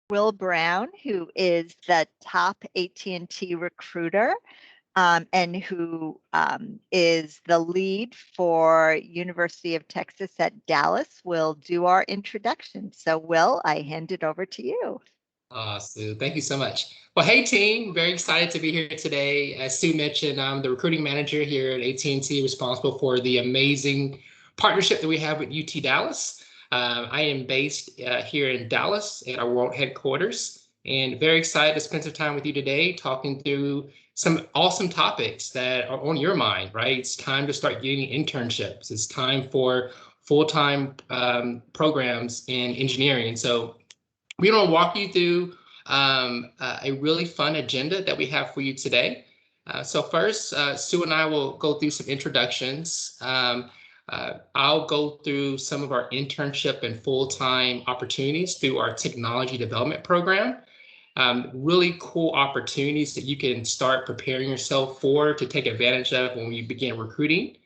Will Brown, who is the top AT&T recruiter and who is the lead for University of Texas at Dallas, will do our introduction. So Will, I hand it over to you. Sue, thank you so much. Well, hey team, very excited to be here today. As Sue mentioned, I'm the recruiting manager here at AT&T, responsible for the amazing partnership that we have with UT Dallas. I am based here in Dallas at our world headquarters, and very excited to spend some time with you today talking through some awesome topics that are on your mind, right? It's time to start getting internships. It's time for full-time programs in engineering. And so we're going to walk you through a really fun agenda that we have for you today. So first, Sue and I will go through some introductions. I'll go through some of our internship and full-time opportunities through our technology development program. Really cool opportunities that you can start preparing yourself for to take advantage of when you begin recruiting.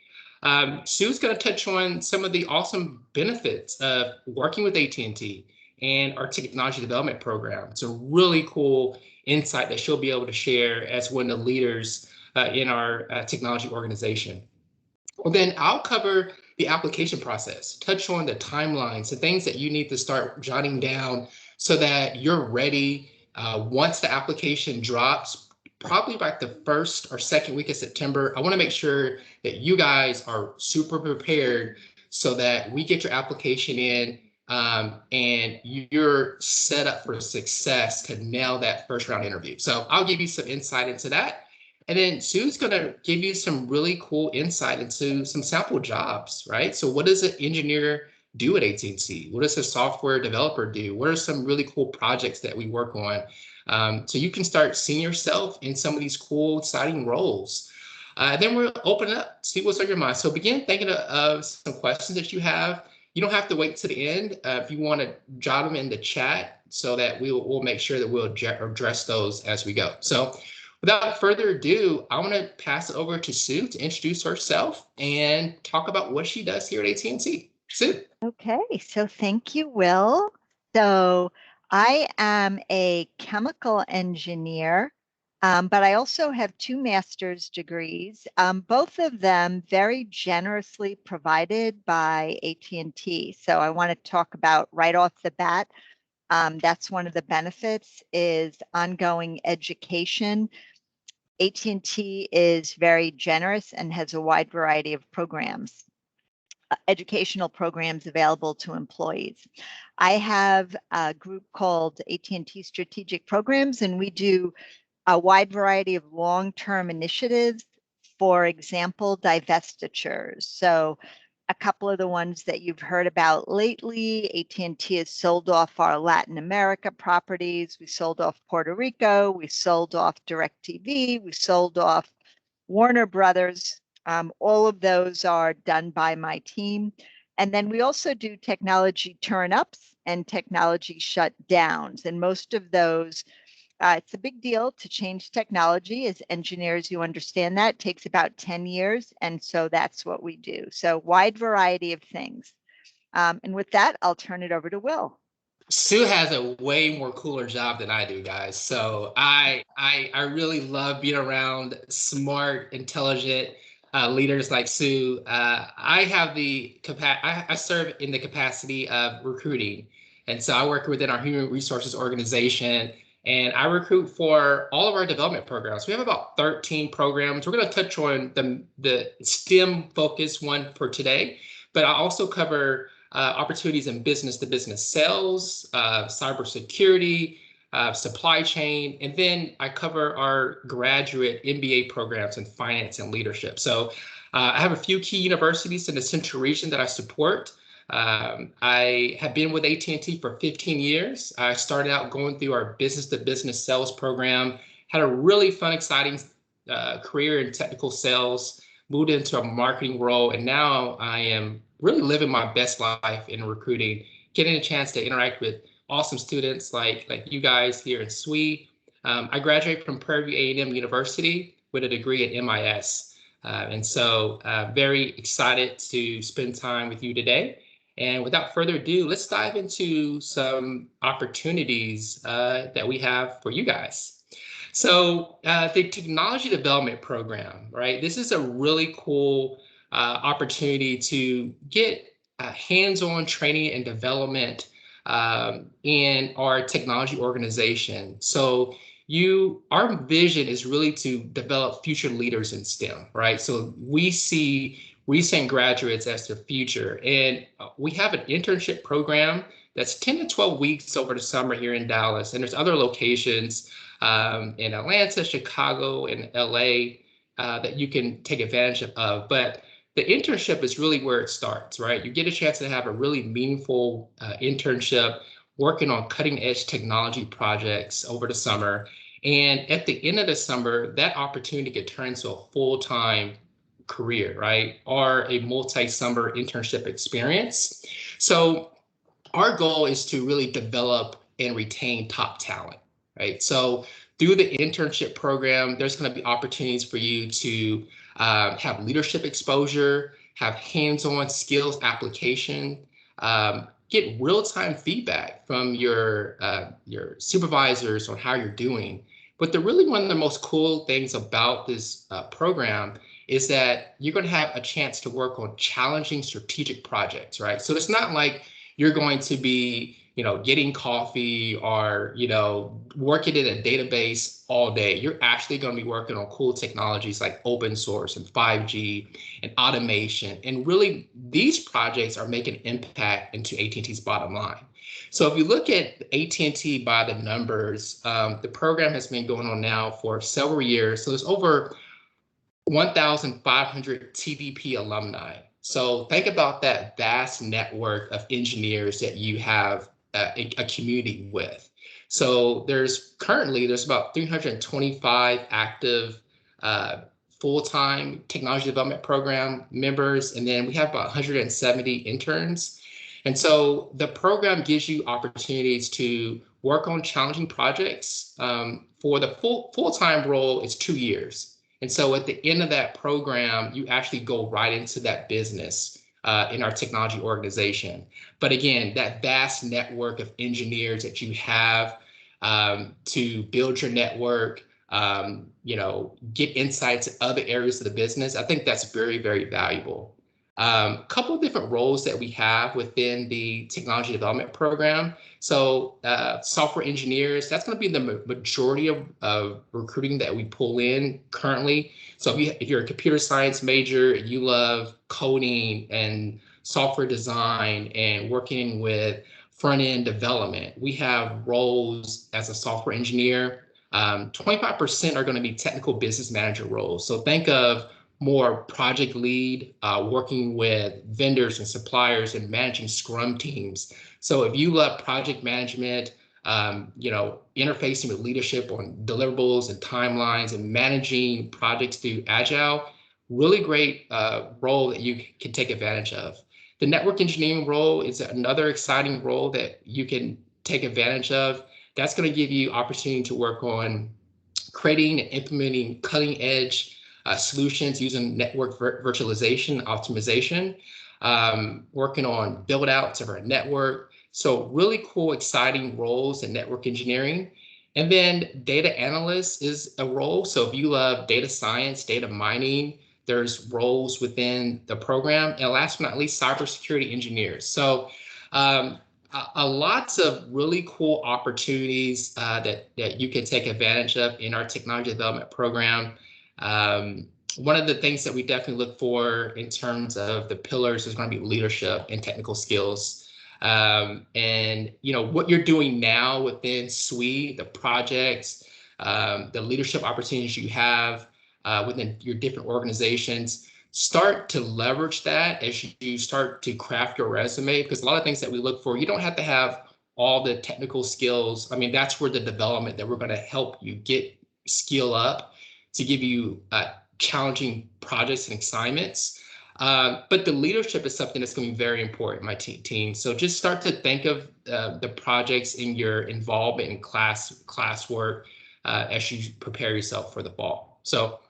Sue's going to touch on some of the awesome benefits of working with AT&T and our technology development program. It's a really cool insight that she'll be able to share as one of the leaders in our technology organization. Well, then I'll cover the application process, touch on the timelines, the things that you need to start jotting down so that you're ready once the application drops, probably by the first or second week of September. I want to make sure that you guys are super prepared so that we get your application in and you're set up for success to nail that first round interview. So I'll give you some insight into that. And then Sue's going to give you some really cool insight into some sample jobs, right? So what does an engineer do at AT&T? What does a software developer do? What are some really cool projects that we work on? So you can start seeing yourself in some of these cool, exciting roles. Then we'll open it up, see what's on your mind. So begin thinking of some questions that you have. You don't have to wait to the end. If you want to jot them in the chat so that we'll make sure that we'll address those as we go. So without further ado, I want to pass it over to Sue to introduce herself and talk about what she does here at AT&T. Sue. Okay, so thank you, Will. So I am a chemical engineer, but I also have 2 master's degrees, both of them very generously provided by AT&T. So I want to talk about right off the bat. That's one of the benefits is ongoing education. AT&T is very generous and has a wide variety of programs. Educational programs available to employees. I have a group called AT&T Strategic Programs, and we do a wide variety of long-term initiatives. For example, divestitures. So a couple of the ones that you've heard about lately, AT&T has sold off our Latin America properties. We sold off Puerto Rico. We sold off DirecTV. We sold off Warner Brothers. All of those are done by my team. And then we also do technology turn-ups and technology shutdowns. And most of those, it's a big deal to change technology. As engineers, you understand that. It takes about 10 years. And so that's what we do. So wide variety of things. And with that, I'll turn it over to Will. Sue has a way more cooler job than I do, guys. So I really love being around smart, intelligent leaders like Sue. I have the I serve in the capacity of recruiting, and so I work within our human resources organization, and I recruit for all of our development programs. We have about 13 programs. We're going to touch on the STEM focus one for today, but I also cover opportunities in business-to-business sales, cybersecurity, supply chain, and then I cover our graduate MBA programs in finance and leadership. So I have a few key universities in the central region that I support. I have been with AT&T for 15 years. I started out going through our business-to-business sales program, had a really fun, exciting career in technical sales, moved into a marketing role, and now I am really living my best life in recruiting, getting a chance to interact with awesome students like you guys here in SWE. I graduated from Prairie View A&M University with a degree in MIS. And so very excited to spend time with you today. And without further ado, let's dive into some opportunities that we have for you guys. So the technology development program, right? This is a really cool opportunity to get hands-on training and development in our technology organization. So our vision is really to develop future leaders in STEM, right? So we see recent graduates as their future. And we have an internship program that's 10 to 12 weeks over the summer here in Dallas. And there's other locations in Atlanta, Chicago, and LA that you can take advantage of. But the internship is really where it starts, right? You get a chance to have a really meaningful internship working on cutting edge technology projects over the summer. And at the end of the summer, that opportunity could turn into a full-time career, right? Or a multi-summer internship experience. So our goal is to really develop and retain top talent, right? So through the internship program, there's going to be opportunities for you to have leadership exposure, have hands-on skills application, get real-time feedback from your supervisors on how you're doing. But really one of the most cool things about this program is that you're going to have a chance to work on challenging strategic projects, right? So it's not like you're going to be, getting coffee or, working in a database all day. You're actually going to be working on cool technologies like open source and 5G and automation. And really, these projects are making an impact into AT&T's bottom line. So if you look at AT&T by the numbers, the program has been going on now for several years. So there's over 1,500 TVP alumni. So think about that vast network of engineers that you have a community with. So there's about 325 active full-time technology development program members, and then we have about 170 interns. And so the program gives you opportunities to work on challenging projects. For the full-time role, it's 2 years. And so at the end of that program, you actually go right into that business in our technology organization. But again, that vast network of engineers that you have to build your network, get insights in other areas of the business, I think that's very, very valuable. A couple of different roles that we have within the technology development program. So software engineers, that's going to be the majority of recruiting that we pull in currently. So if you're a computer science major, you love coding and software design and working with front-end development, we have roles as a software engineer. 25% are going to be technical business manager roles. So think of more project lead, working with vendors and suppliers and managing Scrum teams. So if you love project management, interfacing with leadership on deliverables and timelines and managing projects through Agile, really great role that you can take advantage of. The network engineering role is another exciting role that you can take advantage of. That's going to give you opportunity to work on creating and implementing cutting edge solutions using network virtualization, optimization, working on build outs of our network. So really cool, exciting roles in network engineering. And then data analyst is a role. So if you love data science, data mining, there's roles within the program. And last but not least, cybersecurity engineers. So lots of really cool opportunities that you can take advantage of in our technology development program. One of the things that we definitely look for in terms of the pillars is going to be leadership and technical skills. And what you're doing now within SWE, the projects, the leadership opportunities you have within your different organizations, start to leverage that as you start to craft your resume, because a lot of things that we look for, you don't have to have all the technical skills. I mean, that's where the development that we're going to help you get skill up to give you challenging projects and assignments. But the leadership is something that's going to be very important, my team. So just start to think of the projects in your involvement in classwork as you prepare yourself for the fall. So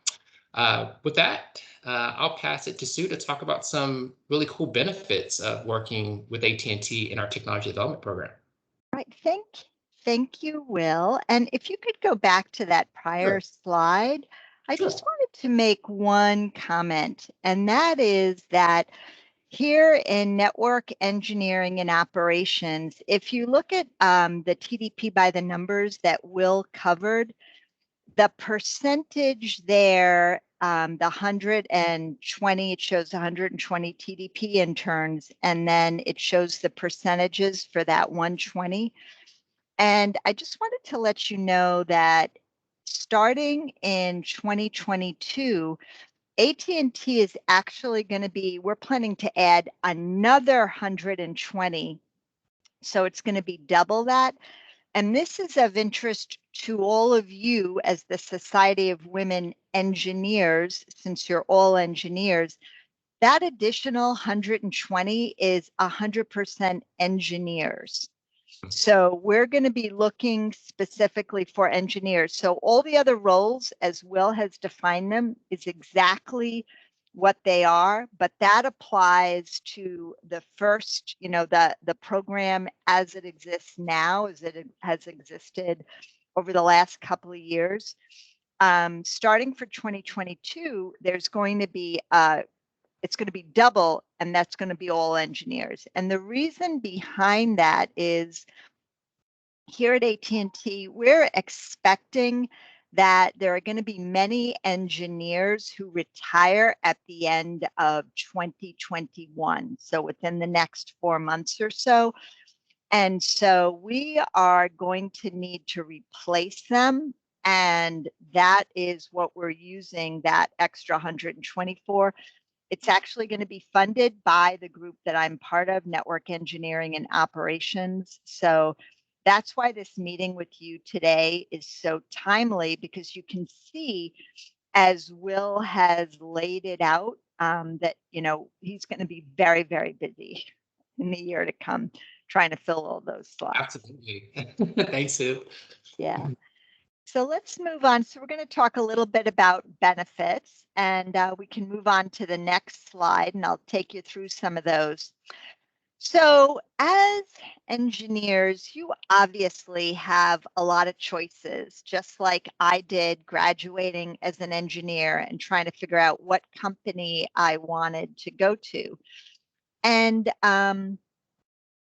With that, I'll pass it to Sue to talk about some really cool benefits of working with AT&T in our technology development program. Right. Thank you, Will. And if you could go back to that prior Sure. slide, I Sure. just wanted to make one comment, and that is that here in network engineering and operations, if you look at the TDP by the numbers that Will covered, the percentage there, the 120, it shows 120 TDP interns, and then it shows the percentages for that 120. And I just wanted to let you know that starting in 2022, AT&T is actually going to be, we're planning to add another 120. So it's going to be double that. And this is of interest to all of you as the Society of Women Engineers, since you're all engineers. That additional 120 is 100% engineers. So we're going to be looking specifically for engineers. So all the other roles, as Will has defined them, is exactly what they are, but that applies to the first, the program as it exists now, as it has existed over the last couple of years. Starting for 2022, there's going to be it's going to be double, and that's going to be all engineers. And the reason behind that is here at AT&T, we're expecting that there are going to be many engineers who retire at the end of 2021, so within the next 4 months or so. And so we are going to need to replace them. And that is what we're using that extra 124. It's actually going to be funded by the group that I'm part of, Network Engineering and Operations. So that's why this meeting with you today is so timely, because you can see, as Will has laid it out, that, he's going to be very, very busy in the year to come trying to fill all those slots. Absolutely. Thanks, Sue. Yeah. So let's move on. So we're going to talk a little bit about benefits, and we can move on to the next slide, and I'll take you through some of those. So as engineers, you obviously have a lot of choices, just like I did graduating as an engineer and trying to figure out what company I wanted to go to. And a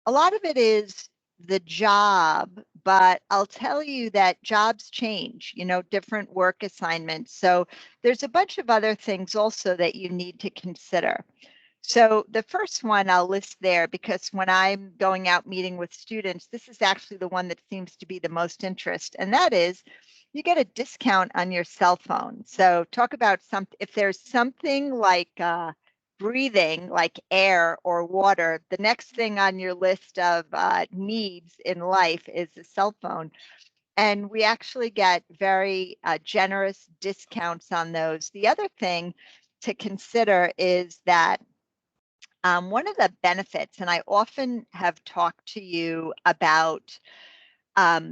lot of it is the job, but I'll tell you that jobs change, different work assignments. So there's a bunch of other things also that you need to consider. So the first one I'll list there, because when I'm going out meeting with students, this is actually the one that seems to be the most interest, and that is you get a discount on your cell phone. So talk about if there's something like breathing, like air or water, the next thing on your list of needs in life is a cell phone. And we actually get very generous discounts on those. The other thing to consider is that one of the benefits, and I often have talked to you about, part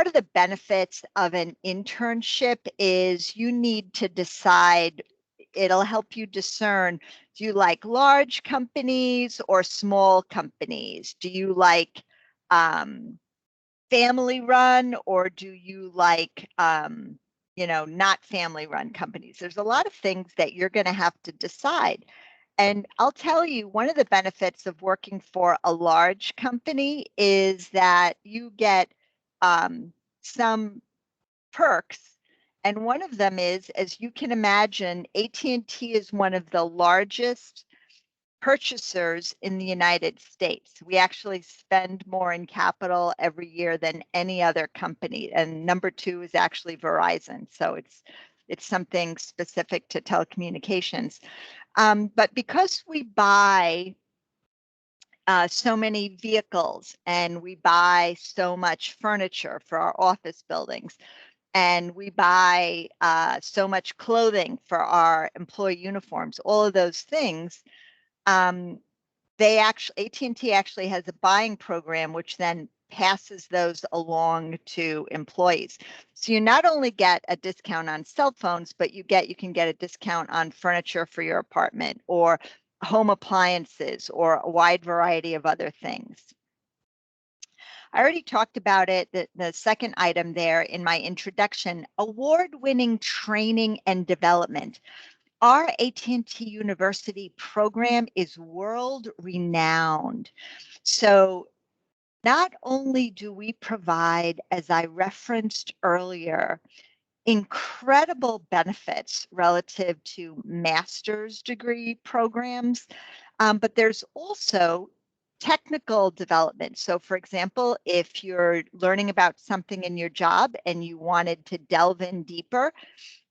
of the benefits of an internship is you need to decide, it'll help you discern, do you like large companies or small companies? Do you like family run, or do you like, not family run companies? There's a lot of things that you're going to have to decide. And I'll tell you, one of the benefits of working for a large company is that you get some perks. And one of them is, as you can imagine, AT&T is one of the largest purchasers in the United States. We actually spend more in capital every year than any other company. And number 2 is actually Verizon. So it's something specific to telecommunications. But because we buy so many vehicles and we buy so much furniture for our office buildings, and we buy so much clothing for our employee uniforms, all of those things, AT&T actually has a buying program, which then passes those along to employees. So you not only get a discount on cell phones, but you can get a discount on furniture for your apartment or home appliances or a wide variety of other things. I already talked about it, the second item there in my introduction, award-winning training and development. Our AT&T University program is world-renowned. So not only do we provide, as I referenced earlier, incredible benefits relative to master's degree programs, but there's also technical development. So for example, if you're learning about something in your job and you wanted to delve in deeper,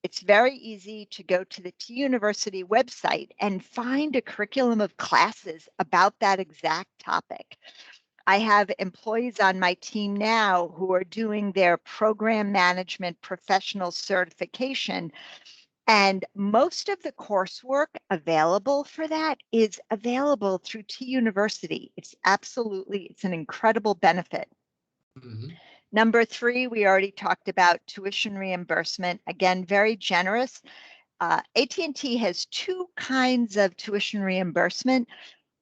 it's very easy to go to the T University website and find a curriculum of classes about that exact topic. I have employees on my team now who are doing their program management professional certification. And most of the coursework available for that is available through T University. It's an incredible benefit. Mm-hmm. Number 3, we already talked about tuition reimbursement. Again, very generous. AT&T has 2 kinds of tuition reimbursement.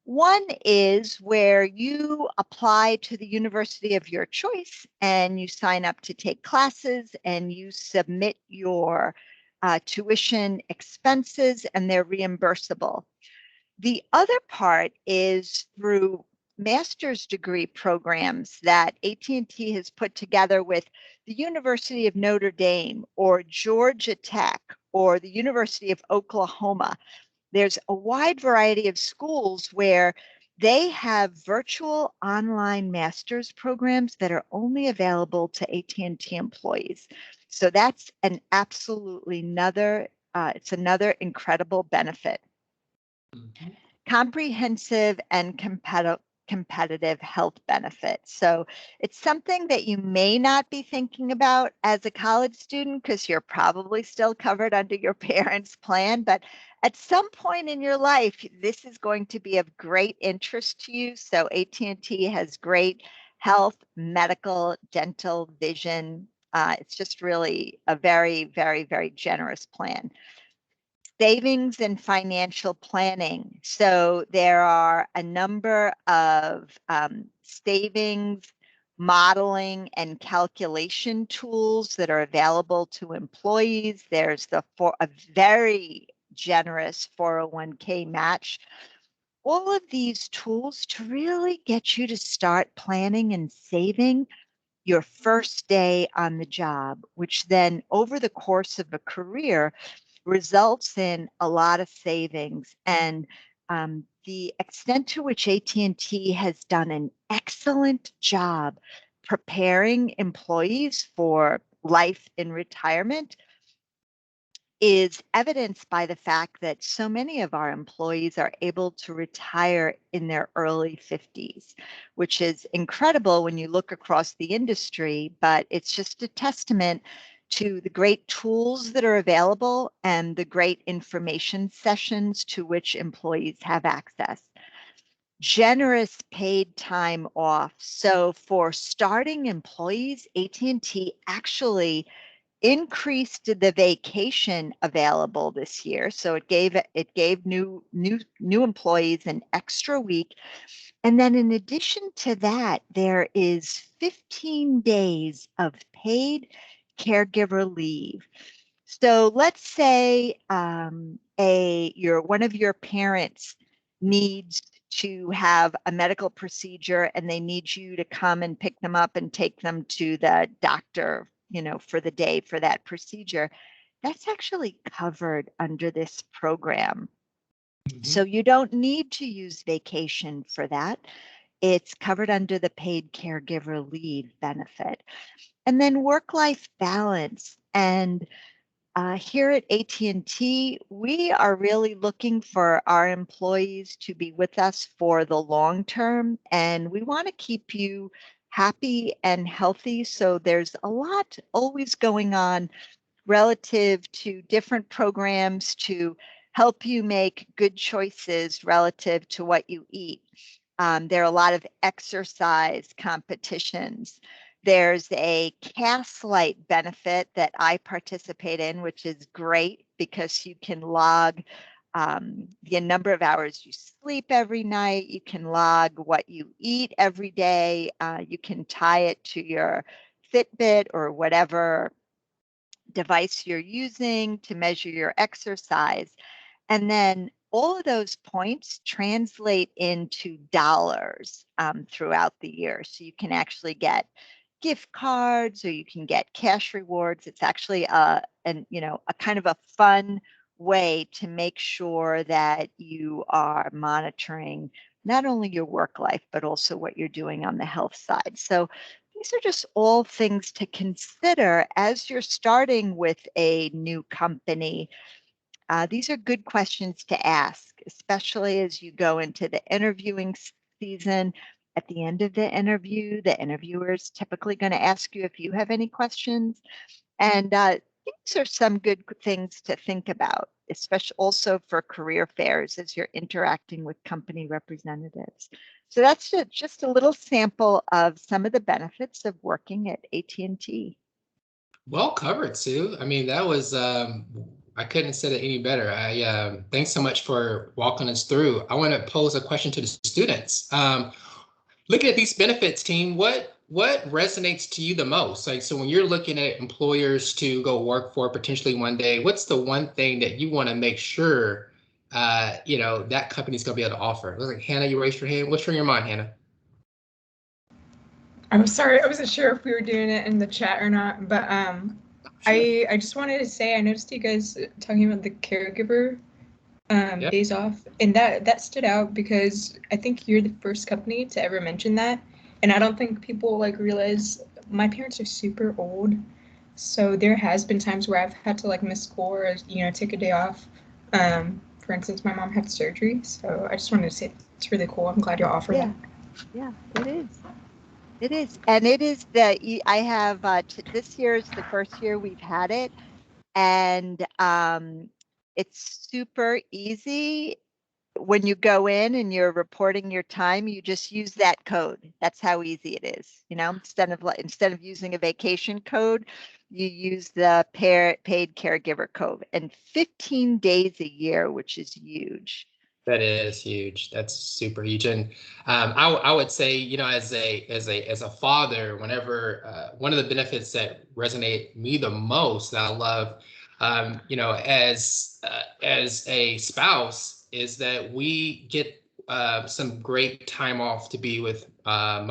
One is where you apply to the university of your choice and you sign up to take classes and you submit your tuition expenses and they're reimbursable. The other part is through master's degree programs that AT&T has put together with the University of Notre Dame or Georgia Tech or the University of Oklahoma. There's a wide variety of schools where they have virtual online master's programs that are only available to AT&T employees. So that's an absolutely it's another incredible benefit. Mm-hmm. Comprehensive and competitive health benefits. So it's something that you may not be thinking about as a college student because you're probably still covered under your parents' plan, but at some point in your life, this is going to be of great interest to you. So AT&T has great health, medical, dental, vision. It's just really a very, very, very generous plan. Savings and financial planning. So there are a number of savings, modeling, and calculation tools that are available to employees. There's a very generous 401k match. All of these tools to really get you to start planning and saving your first day on the job, which then over the course of a career results in a lot of savings. And the extent to which AT&T has done an excellent job preparing employees for life in retirement is evidenced by the fact that so many of our employees are able to retire in their early 50s, which is incredible when you look across the industry, but it's just a testament to the great tools that are available and the great information sessions to which employees have access. Generous paid time off. So for starting employees, AT&T actually increased the vacation available this year. So it gave new employees an extra week. And then in addition to that, there is 15 days of paid caregiver leave. So let's say one of your parents needs to have a medical procedure and they need you to come and pick them up and take them to the doctor, for the day for that procedure. That's actually covered under this program. Mm-hmm. So you don't need to use vacation for that. It's covered under the paid caregiver leave benefit. And then work-life balance. And here at AT&T, we are really looking for our employees to be with us for the long term, and we want to keep you happy and healthy. So there's a lot always going on relative to different programs to help you make good choices relative to what you eat. There are a lot of exercise competitions. There's a cast light benefit that I participate in, which is great because you can log the number of hours you sleep every night. You can log what you eat every day. You can tie it to your Fitbit or whatever device you're using to measure your exercise. And then all of those points translate into dollars throughout the year. So you can actually get gift cards or you can get cash rewards. It's actually a kind of a fun way to make sure that you are monitoring not only your work life, but also what you're doing on the health side. So these are just all things to consider as you're starting with a new company. These are good questions to ask, especially as you go into the interviewing season. At the end of the interview, the interviewer is typically going to ask you if you have any questions. And these are some good things to think about, especially also for career fairs as you're interacting with company representatives. So that's just a little sample of some of the benefits of working at AT&T. Well covered, Sue. I mean, that was I couldn't have said it any better. I thanks so much for walking us through. I want to pose a question to the students. Looking at these benefits, team, what resonates to you the most? Like, so when you're looking at employers to go work for potentially one day, what's the one thing that you want to make sure that company's going to be able to offer? Looks like Hannah, you raised your hand. What's on your mind, Hannah? I'm sorry, I wasn't sure if we were doing it in the chat or not, but sure. I just wanted to say I noticed you guys talking about the caregiver yep. days off, and that stood out because I think you're the first company to ever mention that, and I don't think people realize my parents are super old, so there has been times where I've had to miss school or take a day off. For instance, my mom had surgery, so I just wanted to say it's really cool. I'm glad you offer that. Yeah, it is. It is. And it is I have, this year is the first year we've had it. And it's super easy. When you go in and you're reporting your time, you just use that code. That's how easy it is. Instead of using a vacation code, you use the paid caregiver code, and 15 days a year, which is huge. That is huge. That's super huge. And I would say, as a father, whenever one of the benefits that resonate me the most that I love, as a spouse, is that we get some great time off to be with my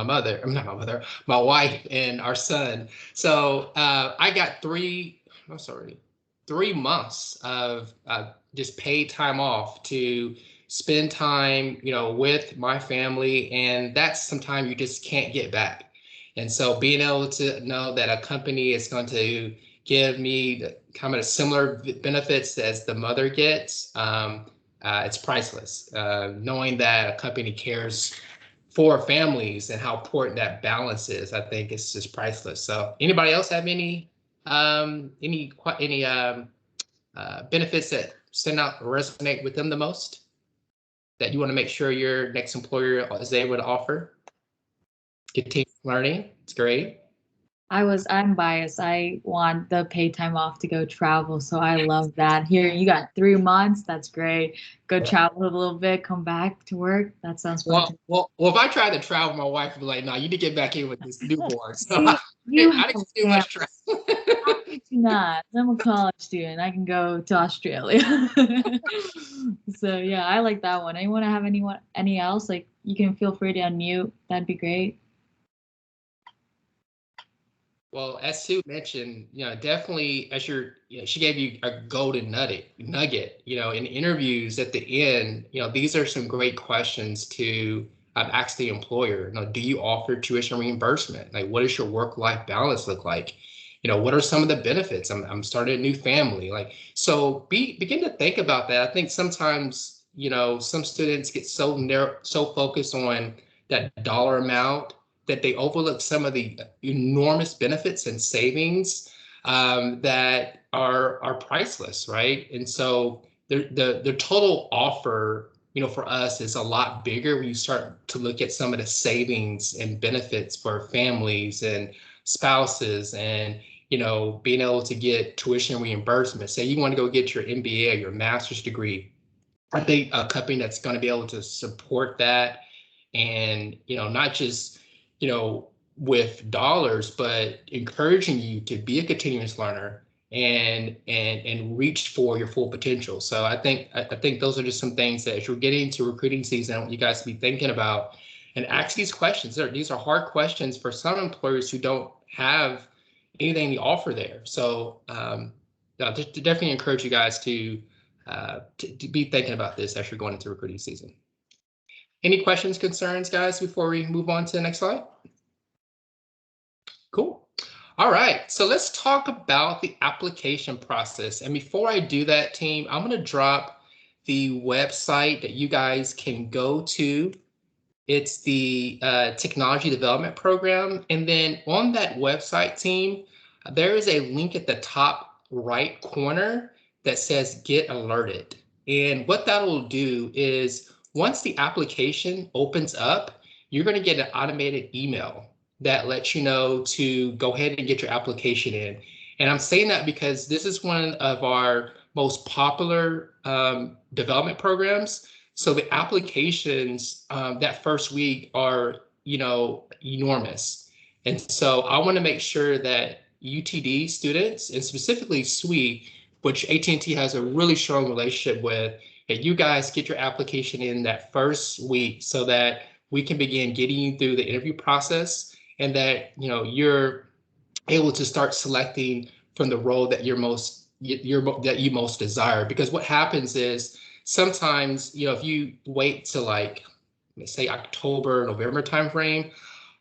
wife and our son. So I got 3 months of just paid time off to spend time, with my family, and that's some time you just can't get back. And so being able to know that a company is going to give me kind of similar benefits as the mother gets, it's priceless. Knowing that a company cares for families and how important that balance is, I think it's just priceless. So anybody else have any benefits that stand out or resonate with them the most, that you want to make sure your next employer is able to offer? Continue learning. It's great. I'm biased. I want the paid time off to go travel. So I love that. Here, you got 3 months. That's great. Go travel a little bit, come back to work. That sounds fun. Well, if I tried to travel, my wife would be like, no, you need to get back in with this newborn. So I didn't do much travel. I do not. I'm a college student. I can go to Australia. So yeah, I like that one. Anyone have any else? You can feel free to unmute. That'd be great. Well, as Sue mentioned, definitely she gave you a golden nugget, in interviews at the end, these are some great questions to ask the employer. Do you offer tuition reimbursement? Like, what does your work-life balance look like? What are some of the benefits? I'm starting a new family. So begin to think about that. I think sometimes, some students get so focused on that dollar amount that they overlook some of the enormous benefits and savings that are priceless, right? And so the total offer for us is a lot bigger when you start to look at some of the savings and benefits for families and spouses, and being able to get tuition reimbursement. Say you want to go get your MBA or your master's degree. I think a company that's going to be able to support that, and not just with dollars, but encouraging you to be a continuous learner and reach for your full potential. So I think those are just some things that as you're getting to recruiting season, I want you guys to be thinking about and ask these questions. These are hard questions for some employers who don't have anything to offer there. So just to definitely encourage you guys to be thinking about this as you're going into recruiting season. Any questions, concerns, guys, before we move on to the next slide? Cool. All right, so let's talk about the application process. And before I do that, team, I'm going to drop the website that you guys can go to. It's the Technology Development Program. And then on that website, team, there is a link at the top right corner that says Get Alerted. And what that will do is once the application opens up, you're going to get an automated email that lets you know to go ahead and get your application in. And I'm saying that because this is one of our most popular development programs. So the applications that first week are, enormous. And so I want to make sure that UTD students, and specifically SWE, which AT&T has a really strong relationship with, that you guys get your application in that first week so that we can begin getting you through the interview process, and that you're able to start selecting from the role that you most desire. Because what happens is sometimes if you wait to like say October, November timeframe,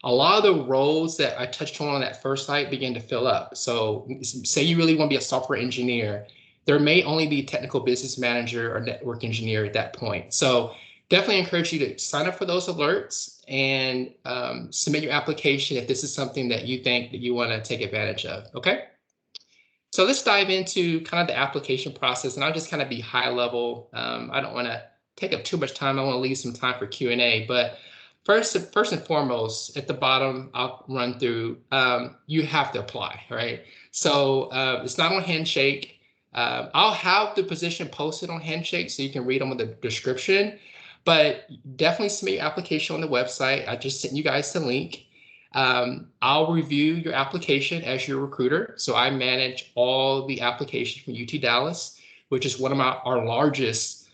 a lot of the roles that I touched on that first site begin to fill up. So say you really want to be a software engineer, there may only be technical business manager or network engineer at that point. So definitely encourage you to sign up for those alerts and submit your application if this is something that you think that you want to take advantage of. Okay. So let's dive into kind of the application process, and I'll just kind of be high level. I don't want to take up too much time. I want to leave some time for Q&A, but first and foremost, at the bottom, I'll run through, you have to apply, right? So it's not on Handshake. I'll have the position posted on Handshake so you can read them with the description, but definitely submit your application on the website. I just sent you guys the link. I'll review your application as your recruiter. So I manage all the applications from UT Dallas, which is one of our largest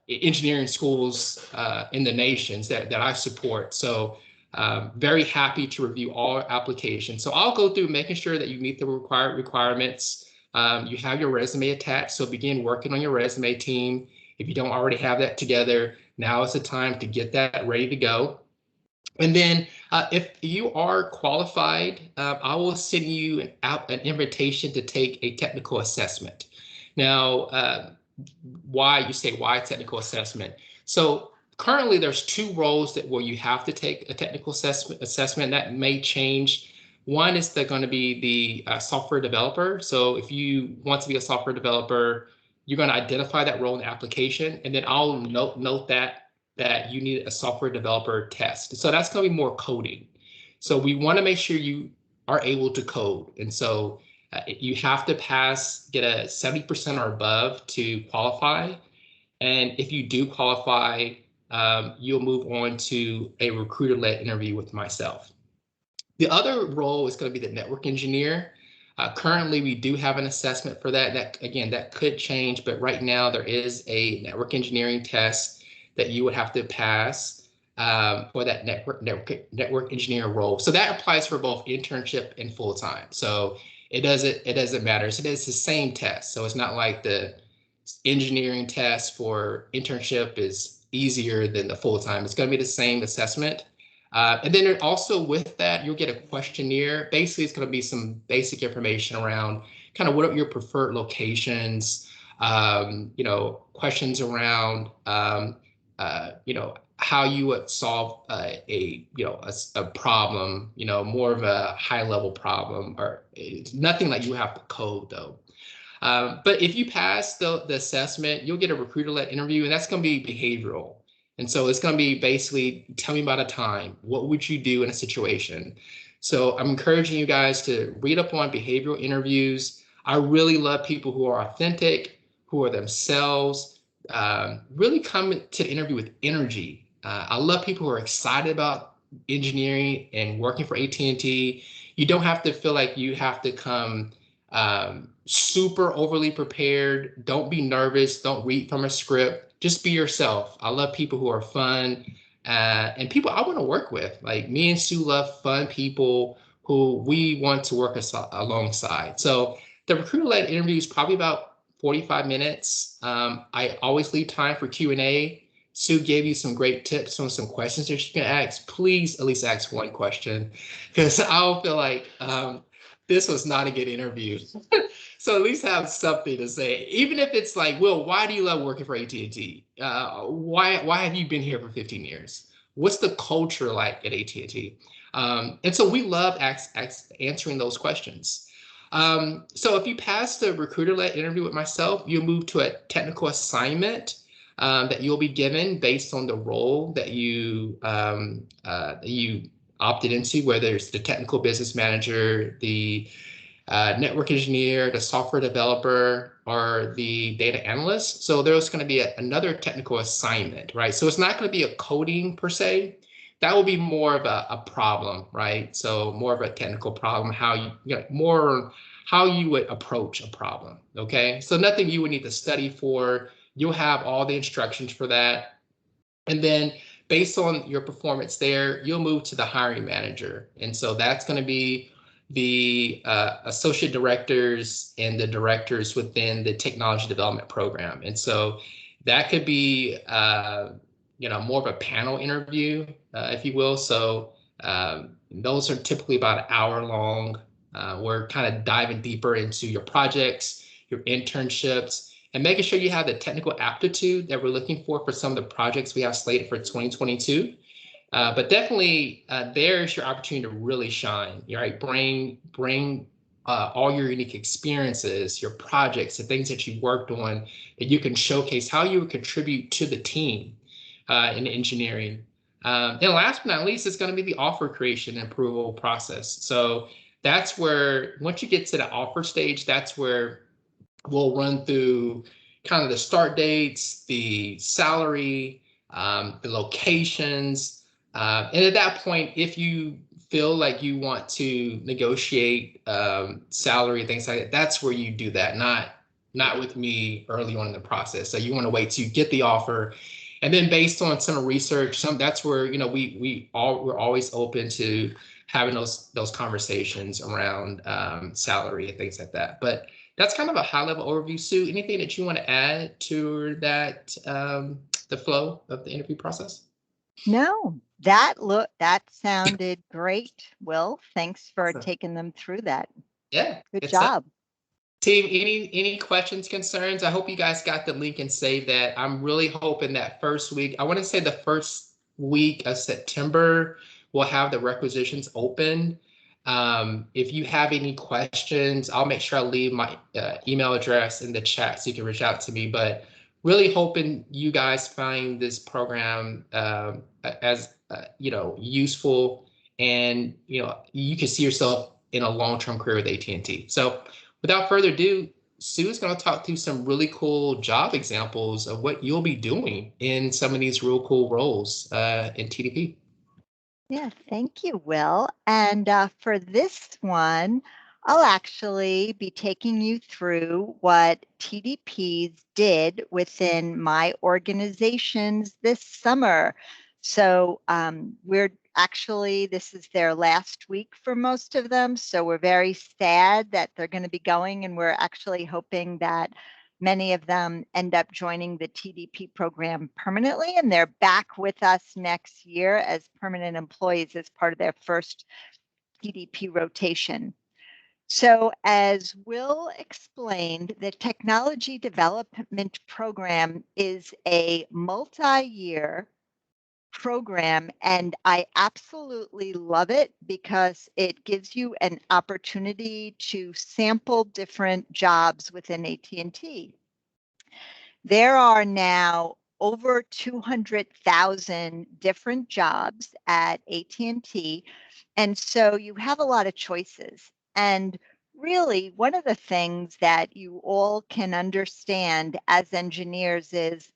engineering schools in the nations that I support. So very happy to review all applications. So I'll go through making sure that you meet the requirements. You have your resume attached, so begin working on your resume, team. If you don't already have that together, now is the time to get that ready to go. And then if you are qualified, I will send you an invitation to take a technical assessment. Now, why technical assessment? So currently there's two roles where you have to take a technical assessment that may change. One is going to be the software developer. So if you want to be a software developer, you're going to identify that role in the application, and then I'll note that you need a software developer test. So that's going to be more coding. So we want to make sure you are able to code. And so you have to get a 70% or above to qualify. And if you do qualify, you'll move on to a recruiter-led interview with myself. The other role is going to be the network engineer. Currently, we do have an assessment for that. That could change, but right now there is a network engineering test that you would have to pass for that network engineer role. So that applies for both internship and full-time. So it doesn't matter. So it's the same test. So it's not like the engineering test for internship is easier than the full-time. It's going to be the same assessment. And then also with that, you'll get a questionnaire. Basically, it's going to be some basic information around kind of what are your preferred locations, questions around, how you would solve a problem, more of a high level problem, or it's nothing like you have to code though. But if you pass the assessment, you'll get a recruiter-led interview, and that's going to be behavioral. And so it's going to be basically, tell me about a time. What would you do in a situation? So I'm encouraging you guys to read up on behavioral interviews. I really love people who are authentic, who are themselves, really come to the interview with energy. I love people who are excited about engineering and working for AT&T. You don't have to feel like you have to come super overly prepared. Don't be nervous. Don't read from a script. Just be yourself. I love people who are fun and people I want to work with. Like me and Sue love fun people who we want to work alongside. So the recruiter-led interview is probably about 45 minutes. I always leave time for Q&A. Sue gave you some great tips on some questions that you can ask. Please at least ask one question, because I'll feel like this was not a good interview. So at least have something to say, even if it's like, Will, why do you love working for AT&T? Why have you been here for 15 years? What's the culture like at AT&T? And so we love answering those questions. So if you pass the recruiter-led interview with myself, you'll move to a technical assignment that you'll be given based on the role that you opted into, whether it's the technical business manager, the network engineer, the software developer, or the data analyst. So there's going to be another technical assignment, right? So it's not going to be a coding per se. That will be more of a problem, right? So more of a technical problem, more how you would approach a problem, okay? So nothing you would need to study for. You'll have all the instructions for that. And then based on your performance there, you'll move to the hiring manager. And so that's going to be the associate directors and the directors within the technology development program. And so that could be, more of a panel interview, if you will. So those are typically about an hour long. We're kind of diving deeper into your projects, your internships, and making sure you have the technical aptitude that we're looking for some of the projects we have slated for 2022. But definitely, there's your opportunity to really shine. Right, bring all your unique experiences, your projects, the things that you worked on, that you can showcase how you would contribute to the team in engineering. And last but not least, it's going to be the offer creation and approval process. So that's where, once you get to the offer stage, that's where we'll run through kind of the start dates, the salary, the locations. And at that point, if you feel like you want to negotiate salary, things like that, that's where you do that, not with me early on in the process. So you want to wait till you get the offer. And then based on some research, that's where, we're always open to having those conversations around salary and things like that. But that's kind of a high level overview. Sue, anything that you want to add to that, the flow of the interview process? No, that sounded great, Will. Thanks for taking them through that. Yeah. Good job. Team, any questions, concerns? I hope you guys got the link and saved that. I'm really hoping that first week, I want to say the first week of September, we'll have the requisitions open. If you have any questions, I'll make sure I leave my email address in the chat so you can reach out to me. But really hoping you guys find this program as useful, and you can see yourself in a long-term career with AT&T. So without further ado, Sue is going to talk through some really cool job examples of what you'll be doing in some of these real cool roles in TDP. Yeah, thank you, Will. And for this one, I'll actually be taking you through what TDPs did within my organizations this summer. So this is their last week for most of them. So we're very sad that they're going to be going, and we're actually hoping that many of them end up joining the TDP program permanently, and they're back with us next year as permanent employees as part of their first TDP rotation. So as Will explained, the Technology Development Program is a multi-year program, and I absolutely love it because it gives you an opportunity to sample different jobs within AT&T. There are now over 200,000 different jobs at AT&T, and so you have a lot of choices. And really, one of the things that you all can understand as engineers is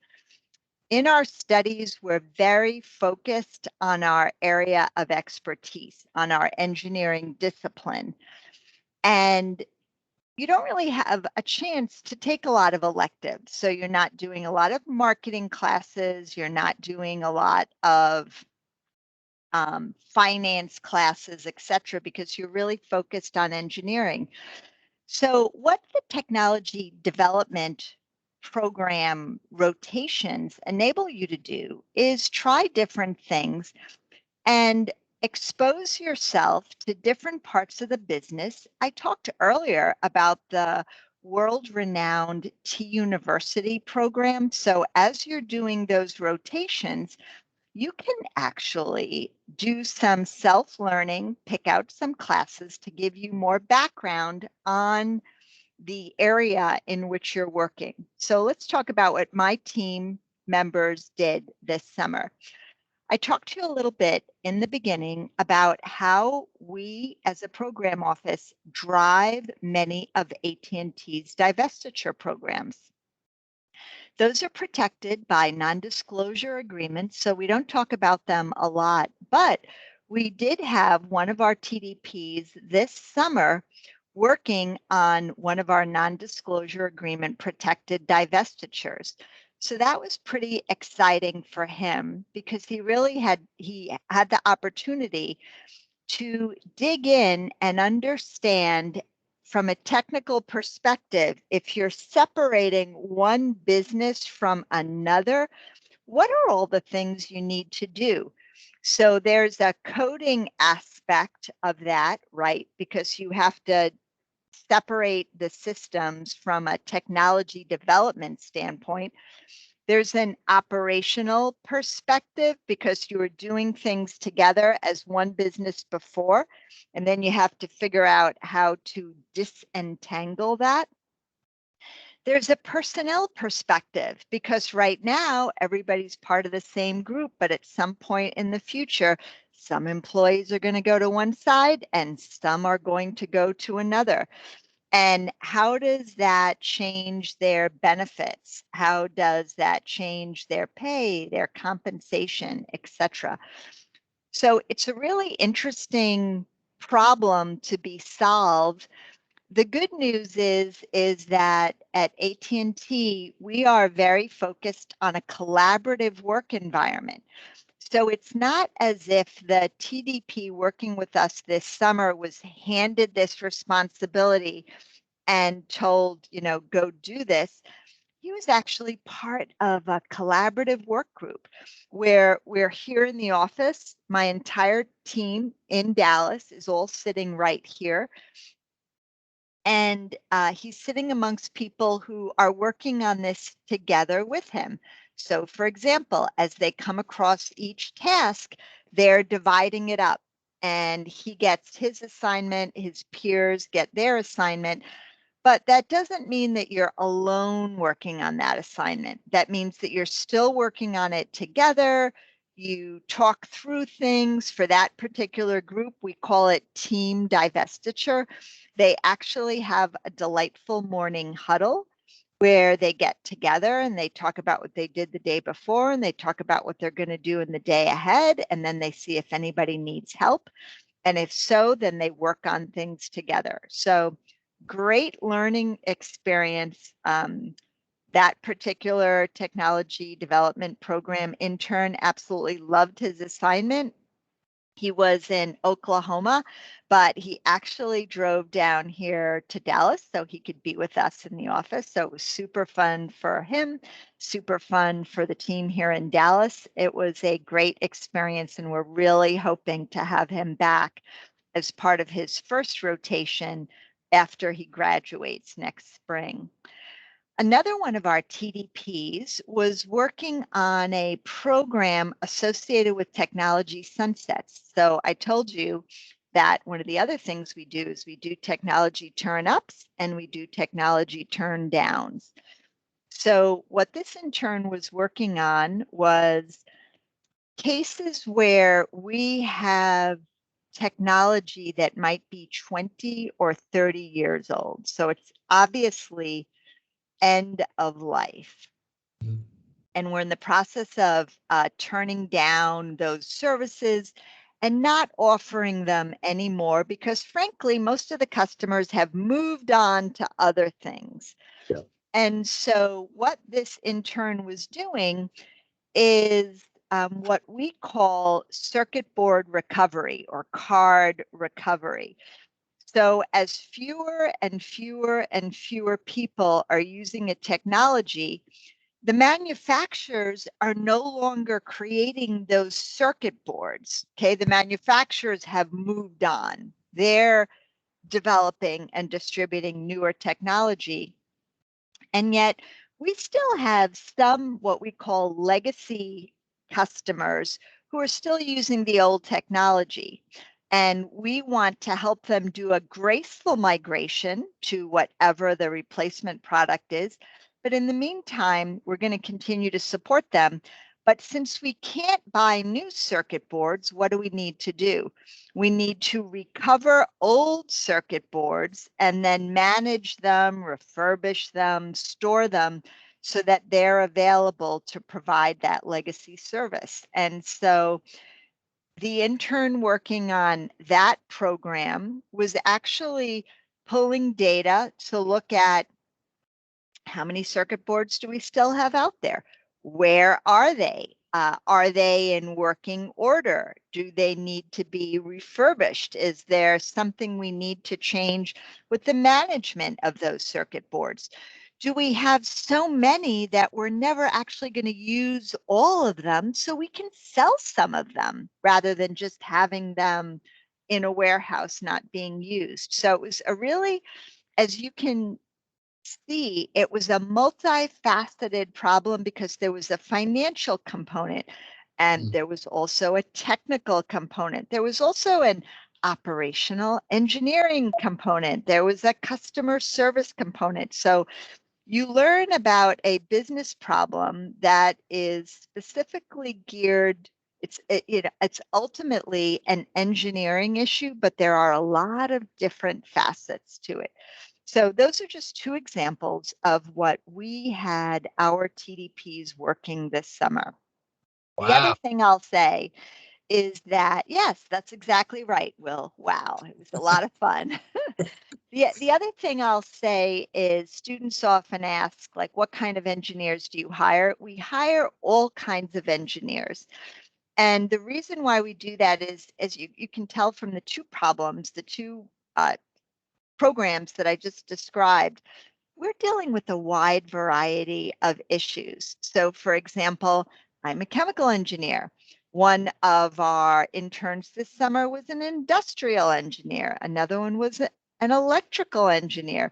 in our studies, we're very focused on our area of expertise, on our engineering discipline. And you don't really have a chance to take a lot of electives. So you're not doing a lot of marketing classes, you're not doing a lot of finance classes, etc., because you're really focused on engineering. So what the technology development program rotations enable you to do is try different things and expose yourself to different parts of the business. I talked earlier about the world-renowned T University program. So as you're doing those rotations, you can actually do some self-learning, pick out some classes to give you more background on the area in which you're working. So let's talk about what my team members did this summer. I talked to you a little bit in the beginning about how we as a program office drive many of AT&T's divestiture programs. Those are protected by non-disclosure agreements, so we don't talk about them a lot, but we did have one of our TDPs this summer working on one of our non-disclosure agreement protected divestitures. So that was pretty exciting for him because he had the opportunity to dig in and understand from a technical perspective, if you're separating one business from another, what are all the things you need to do? So there's a coding aspect of that, right? Because you have to separate the systems from a technology development standpoint. There's an operational perspective because you were doing things together as one business before, and then you have to figure out how to disentangle that. There's a personnel perspective because right now everybody's part of the same group, but at some point in the future, some employees are going to go to one side and some are going to go to another. And how does that change their benefits? How does that change their pay, their compensation, etc.? So it's a really interesting problem to be solved. The good news is that at AT&T, we are very focused on a collaborative work environment. So it's not as if the TDP working with us this summer was handed this responsibility and told, go do this. He was actually part of a collaborative work group where we're here in the office. My entire team in Dallas is all sitting right here. And he's sitting amongst people who are working on this together with him. So for example, as they come across each task, they're dividing it up and he gets his assignment, his peers get their assignment. But that doesn't mean that you're alone working on that assignment. That means that you're still working on it together. You talk through things. For that particular group, we call it team divestiture. They actually have a delightful morning huddle where they get together and they talk about what they did the day before and they talk about what they're going to do in the day ahead. And then they see if anybody needs help. And if so, then they work on things together. So great learning experience. That particular technology development program intern absolutely loved his assignment. He was in Oklahoma, but he actually drove down here to Dallas so he could be with us in the office. So it was super fun for him, super fun for the team here in Dallas. It was a great experience, and we're really hoping to have him back as part of his first rotation after he graduates next spring. Another one of our TDPs was working on a program associated with technology sunsets. So I told you that one of the other things we do is we do technology turn ups and we do technology turn downs. So what this intern was working on was cases where we have technology that might be 20 or 30 years old. So it's obviously end of life. And we're in the process of turning down those services and not offering them anymore because, frankly, most of the customers have moved on to other things. Yeah. And so, what this intern was doing is what we call circuit board recovery or card recovery. So, as fewer and fewer and fewer people are using a technology, the manufacturers are no longer creating those circuit boards. Okay, the manufacturers have moved on. They're developing and distributing newer technology. And yet we still have some what we call legacy customers who are still using the old technology. And we want to help them do a graceful migration to whatever the replacement product is. But in the meantime, we're going to continue to support them. But since we can't buy new circuit boards, what do we need to do? We need to recover old circuit boards and then manage them, refurbish them, store them so that they're available to provide that legacy service. And so the intern working on that program was actually pulling data to look at how many circuit boards do we still have out there? Where are they? Are they in working order? Do they need to be refurbished? Is there something we need to change with the management of those circuit boards? Do we have so many that we're never actually going to use all of them so we can sell some of them rather than just having them in a warehouse not being used? So it was a really, as you can see, it was a multifaceted problem because there was a financial component and there was also a technical component. There was also an operational engineering component. There was a customer service component. So you learn about a business problem that is specifically geared. It's ultimately an engineering issue, but there are a lot of different facets to it. So those are just two examples of what we had our TDPs working this summer. Wow. The other thing I'll say is that, yes, that's exactly right, Will. Wow, it was a lot of fun. The other thing I'll say is students often ask, like, what kind of engineers do you hire? We hire all kinds of engineers. And the reason why we do that is, as you can tell from the two problems, the two programs that I just described, we're dealing with a wide variety of issues. So, for example, I'm a chemical engineer. One of our interns this summer was an industrial engineer. Another one was an electrical engineer.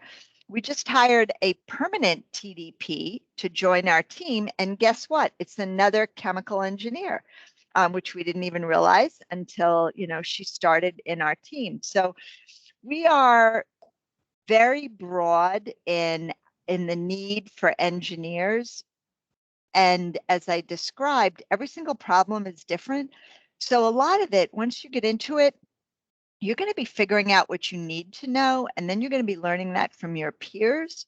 We just hired a permanent TDP to join our team. And guess what? It's another chemical engineer, which we didn't even realize until, she started in our team. So we are very broad in the need for engineers. And as I described, every single problem is different. So a lot of it, once you get into it, you're going to be figuring out what you need to know, and then you're going to be learning that from your peers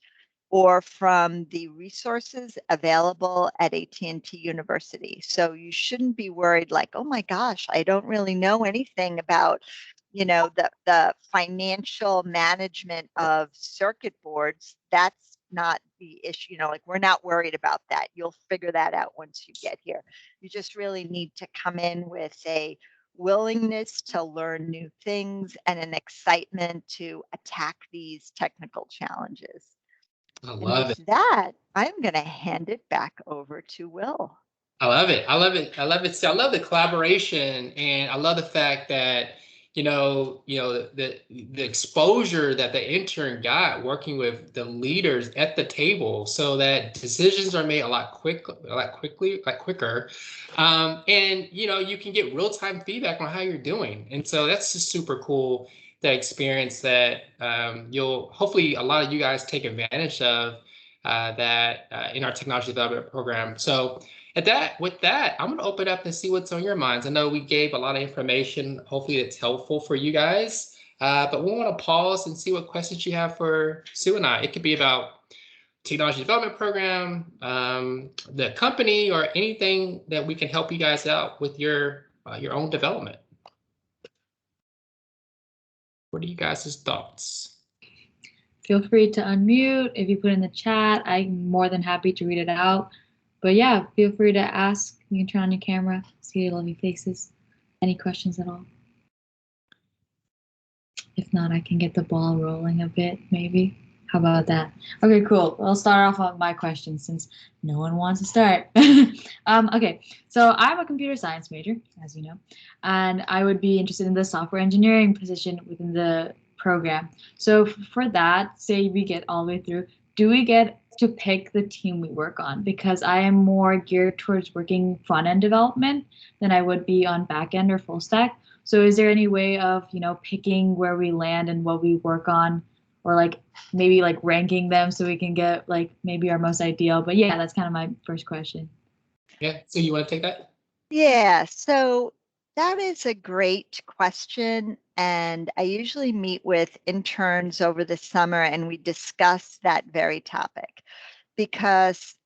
or from the resources available at AT&T University. So you shouldn't be worried like, oh my gosh, I don't really know anything about the financial management of circuit boards. That's not the issue. Like, we're not worried about that. You'll figure that out once you get here. You just really need to come in with a willingness to learn new things and an excitement to attack these technical challenges. I love it. With that, I'm going to hand it back over to Will. I love it. I love it. I love it. So I love the collaboration, and I love the fact that the exposure that the intern got working with the leaders at the table, so that decisions are made a lot quicker, and you can get real-time feedback on how you're doing. And so that's just super cool, that experience that you'll hopefully a lot of you guys take advantage of in our technology development program. So with that, I'm going to open up and see what's on your minds. I know we gave a lot of information. Hopefully it's helpful for you guys. But we want to pause and see what questions you have for Sue and I. It could be about technology development program, the company, or anything that we can help you guys out with your own development. What are you guys' thoughts? Feel free to unmute. If you put in the chat, I'm more than happy to read it out. But yeah, feel free to ask. You can turn on your camera, see your lovely faces. Any questions at all? If not, I can get the ball rolling a bit, maybe. How about that? Okay, cool. I'll start off on my questions since no one wants to start. Okay, so I'm a computer science major, as you know, and I would be interested in the software engineering position within the program. So for that, say we get all the way through, do we get to pick the team we work on? Because I am more geared towards working front-end development than I would be on back-end or full stack. So is there any way of, picking where we land and what we work on, or maybe ranking them so we can get maybe our most ideal? But yeah, that's kind of my first question. Yeah, so you want to take that? Yeah, so that is a great question. And I usually meet with interns over the summer and we discuss that very topic, because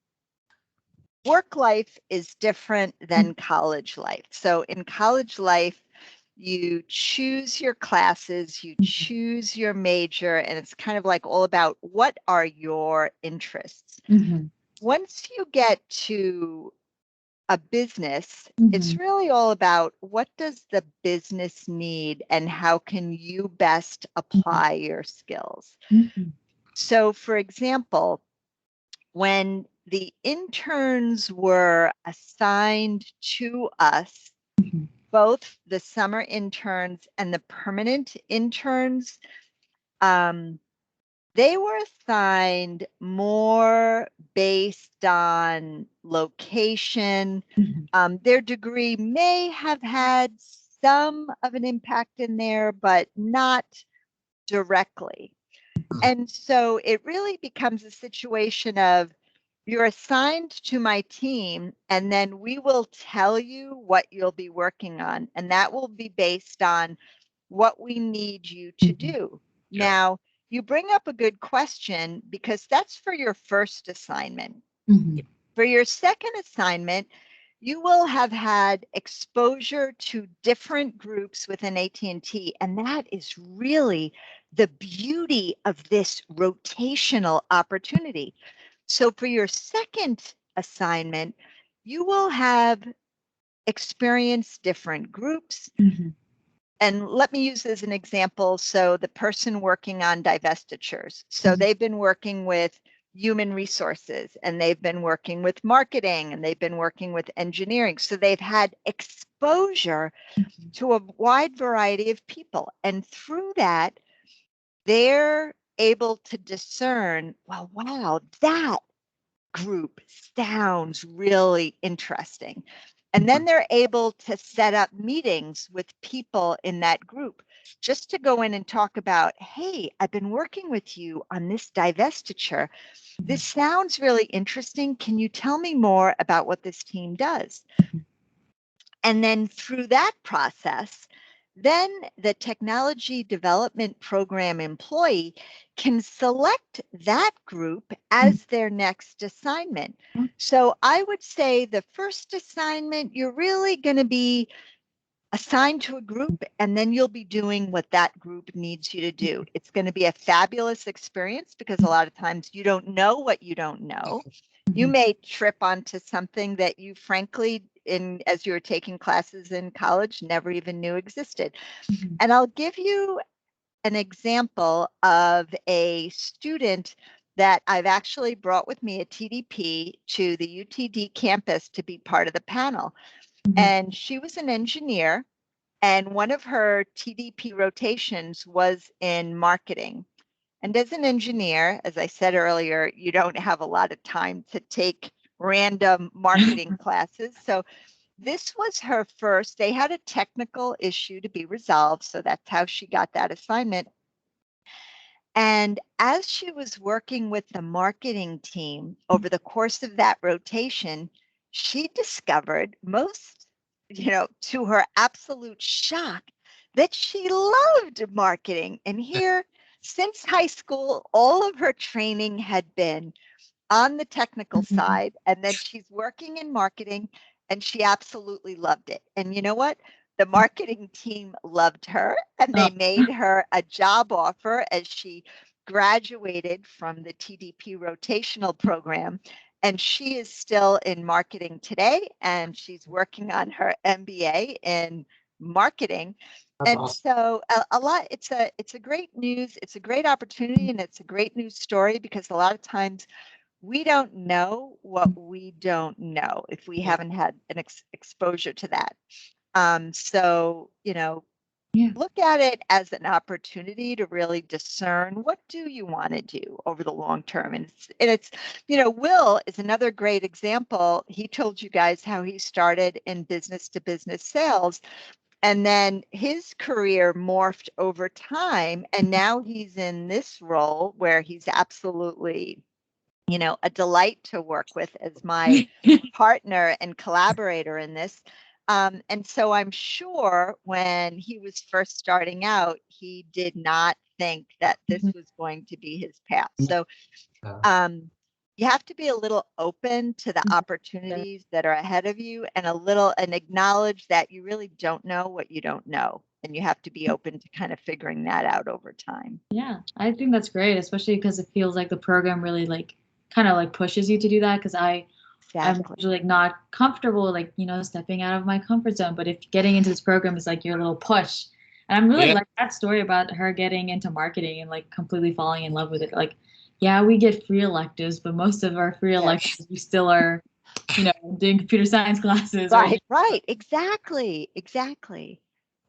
work life is different than college life. So in college life, you choose your classes, you choose your major, and it's kind of all about what are your interests. Mm-hmm. Once you get to a business, Mm-hmm. it's really all about what does the business need and how can you best apply your skills. Mm-hmm. So for example, when the interns were assigned to us, both the summer interns and the permanent interns, they were assigned more based on location. Their degree may have had some of an impact in there, but not directly. And so it really becomes a situation of, you're assigned to my team, and then we will tell you what you'll be working on. And that will be based on what we need you to do. Yeah. Now, you bring up a good question, because that's for your first assignment. For your second assignment, you will have had exposure to different groups within AT&T, and that is really the beauty of this rotational opportunity. So for your second assignment, you will have experienced different groups. And let me use as an example. So the person working on divestitures. So they've been working with human resources, and they've been working with marketing, and they've been working with engineering. So they've had exposure to a wide variety of people. And through that, they're able to discern, well, wow, that group sounds really interesting. And then they're able to set up meetings with people in that group just to go in and talk about, hey, I've been working with you on this divestiture. This sounds really interesting. Can you tell me more about what this team does? And then through that process, then the technology development program employee can select that group as their next assignment. So I would say the first assignment, you're really going to be assigned to a group, and then you'll be doing what that group needs you to do. It's going to be a fabulous experience, because a lot of times you don't know what you don't know. You may trip onto something that you frankly, as you were taking classes in college, never even knew existed. And I'll give you an example of a student that I've actually brought with me at TDP to the UTD campus to be part of the panel. And she was an engineer, And one of her TDP rotations was in marketing. And as an engineer, as I said earlier, you don't have a lot of time to take random marketing classes. So this was her first. They had a technical issue to be resolved. So that's how she got that assignment. And as she was working with the marketing team over the course of that rotation, she discovered to her absolute shock, that she loved marketing. And here, since high school, all of her training had been on the technical side, and then she's working in marketing, and she absolutely loved it. And you know what? The marketing team loved her, and they made her a job offer as she graduated from the TDP rotational program. And she is still in marketing today, and she's working on her MBA in marketing. That's And awesome. so it's a great news, it's a great opportunity, and it's a great news story, because a lot of times we don't know what we don't know if we haven't had an exposure to that. So, look at it as an opportunity to really discern, what do you want to do over the long term? And it's Will is another great example. He told you guys how he started in business to business sales. And then his career morphed over time. And now he's in this role where he's absolutely a delight to work with as my partner and collaborator in this. And so I'm sure when he was first starting out, he did not think that this was going to be his path. So you have to be a little open to the opportunities that are ahead of you, and acknowledge that you really don't know what you don't know. And you have to be open to kind of figuring that out over time. Yeah, I think that's great, especially because it feels like the program really kind of pushes you to do that, because I'm usually not comfortable stepping out of my comfort zone, but if getting into this program is your little push. And I'm really like that story about her getting into marketing and completely falling in love with it. Yeah, we get free electives, but most of our free electives we still are doing computer science classes. Right, exactly.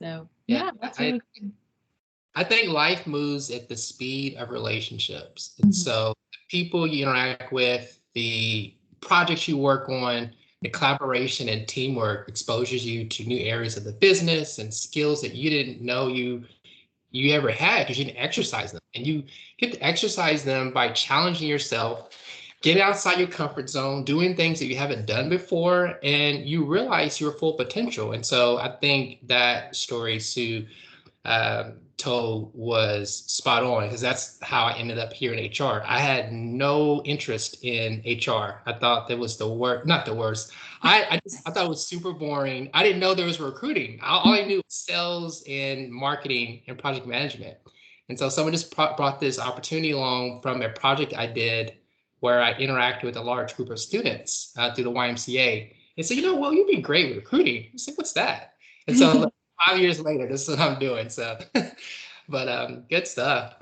So yeah, that's really cool. I think life moves at the speed of relationships. And so people you interact with, the projects you work on, the collaboration and teamwork exposes you to new areas of the business and skills that you didn't know you ever had, because you didn't exercise them. And you get to exercise them by challenging yourself, getting outside your comfort zone, doing things that you haven't done before, and you realize your full potential. And so I think that story Sue told was spot on, because that's how I ended up here in HR. I had no interest in HR. I thought that was the worst, not the worst. I thought it was super boring. I didn't know there was recruiting. All I knew was sales and marketing and project management. And so someone just brought this opportunity along from a project I did where I interacted with a large group of students through the YMCA. And so, well, you'd be great with recruiting. I said, what's that? And so 5 years later, this is what I'm doing. So, but good stuff.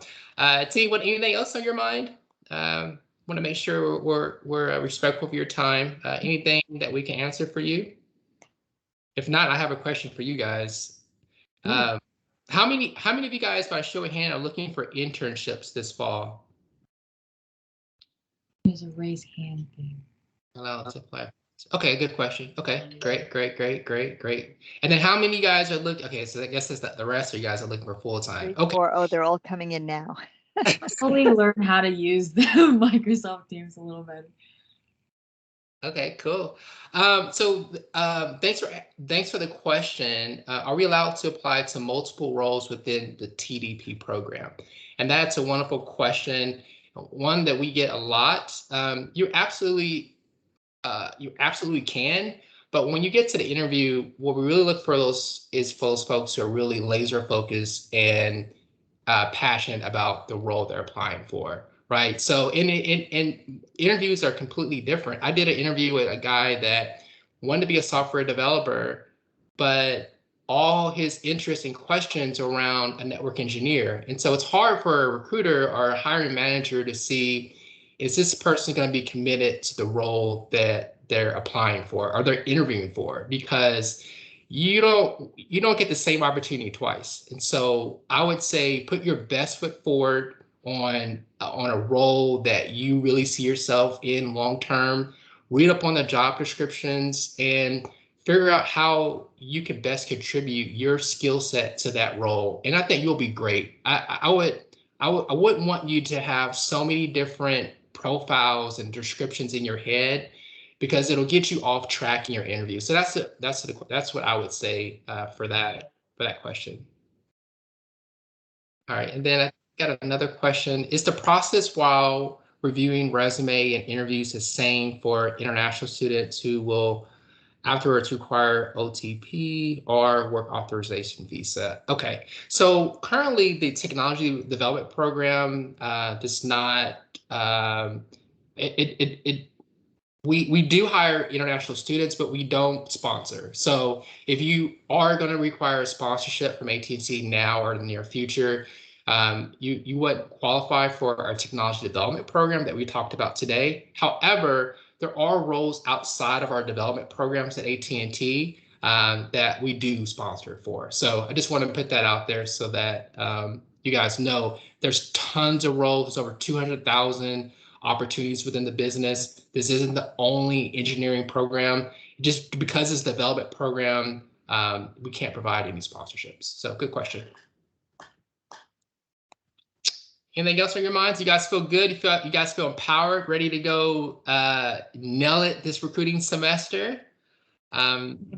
T, anything else on your mind? Want to make sure we're respectful of your time. Anything that we can answer for you? If not, I have a question for you guys. How many of you guys, by show of hand, are looking for internships this fall? There's a raise hand thing. Allow to apply. Okay, good question. Okay, great. And then how many of you guys are looking? Okay, so I guess it's the rest of you guys are looking for full time. Okay. Oh, they're all coming in now. Probably learn how to use the Microsoft Teams a little bit. Okay, cool. So thanks for the question. Are we allowed to apply to multiple roles within the TDP program? And that's a wonderful question, one that we get a lot. You absolutely can. But when you get to the interview, what we really look for is for those folks who are really laser focused and passionate about the role they're applying for. Right. So in interviews are completely different. I did an interview with a guy that wanted to be a software developer, but all his interests and questions around a network engineer. And so it's hard for a recruiter or a hiring manager to see, is this person going to be committed to the role that they're applying for or they're interviewing for? Because you don't get the same opportunity twice. And so I would say put your best foot forward on a role that you really see yourself in long term. Read up on the job descriptions and figure out how you can best contribute your skill set to that role. And I think you'll be great. I wouldn't want you to have so many different profiles and descriptions in your head, because it'll get you off track in your interview. So that's what I would say for that question. All right, and then I got another question. Is the process while reviewing resume and interviews the same for international students who will afterwards require OTP or work authorization visa? Okay, so currently the technology development program does not, we do hire international students, but we don't sponsor. So if you are going to require a sponsorship from AT&T now or in the near future, you wouldn't qualify for our technology development program that we talked about today. However, there are roles outside of our development programs at AT&T that we do sponsor for. So I just want to put that out there so that you guys know there's tons of roles, over 200,000 opportunities within the business. This isn't the only engineering program. Just because it's a development program, we can't provide any sponsorships. So good question. Anything else on your minds? You guys feel good? You guys feel empowered, ready to go nail it this recruiting semester?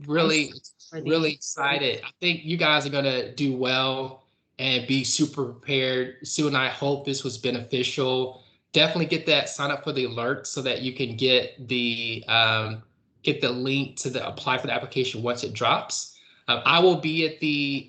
Really excited. I think you guys are gonna do well and be super prepared. Sue and I hope this was beneficial. Definitely get that, sign up for the alert so that you can get the link to the apply for the application once it drops. I will be at the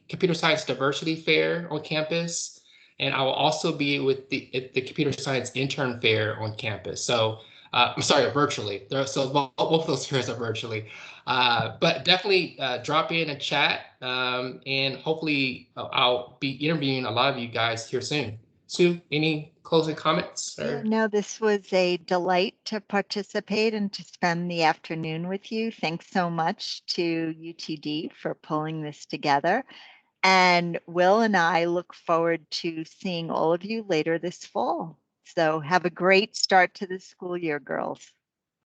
Computer Science Diversity Fair on campus, and I will also be at the Computer Science Intern Fair on campus. So I'm sorry, virtually. So both of those fairs are virtually, but definitely drop in and chat, and hopefully I'll be interviewing a lot of you guys here soon. Sue, any closing comments? Yeah, no, this was a delight to participate and to spend the afternoon with you. Thanks so much to UTD for pulling this together. And Will and I look forward to seeing all of you later this fall. So have a great start to the school year, girls.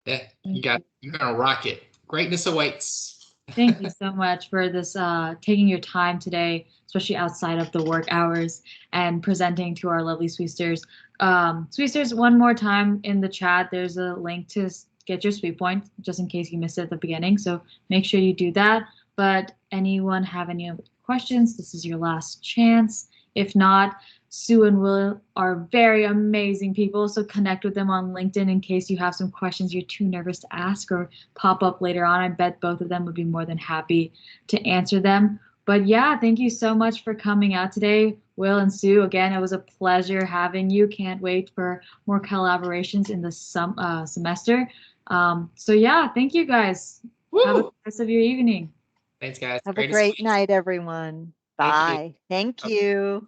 Yeah, you're gonna rock it. Greatness awaits. Thank you so much for this, taking your time today, especially outside of the work hours, and presenting to our lovely Sweesters. Sweesters, one more time in the chat, there's a link to get your sweet point, just in case you missed it at the beginning. So make sure you do that. But anyone have any questions? This is your last chance. If not, Sue and Will are very amazing people, so connect with them on LinkedIn in case you have some questions you're too nervous to ask or pop up later on. I bet both of them would be more than happy to answer them. But yeah, thank you so much for coming out today, Will and Sue. Again, it was a pleasure having you. Can't wait for more collaborations in the semester. So yeah, thank you guys. Woo! Have a good rest of your evening. Thanks, guys. Have a great night, everyone. Bye. Thank you.